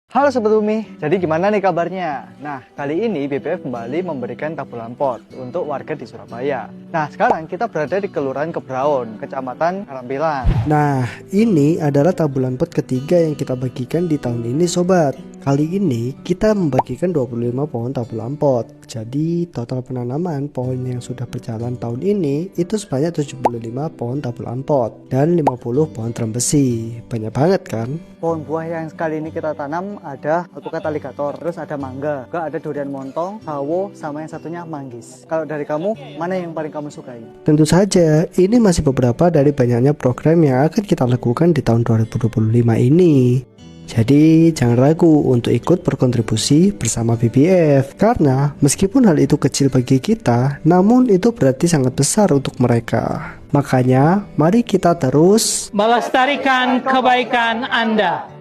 Halo Sobat Bumi, jadi gimana nih kabarnya? Nah, kali ini BPF kembali memberikan tabungan pot untuk warga di Surabaya. Nah, sekarang kita berada di Kelurahan Kebraun, Kecamatan Karampilan. Nah, ini adalah tabungan pot ketiga yang kita bagikan di tahun ini Sobat. Kali ini kita membagikan 25 pohon tabungan pot. Jadi total penanaman pohon yang sudah berjalan tahun ini itu sebanyak 75 pohon tabungan pot dan 50 pohon trembesi. Banyak banget kan? Pohon buah yang kali ini kita tanam ada alpukat aligator, terus ada mangga, juga ada durian montong, sawo, sama yang satunya manggis. Kalau dari kamu, mana yang paling kamu sukai? Tentu saja, ini masih beberapa dari banyaknya program yang akan kita lakukan di tahun 2025 ini. Jadi jangan ragu untuk ikut berkontribusi bersama BPF, karena meskipun hal itu kecil bagi kita, namun itu berarti sangat besar untuk mereka. Makanya mari kita terus melestarikan kebaikan Anda.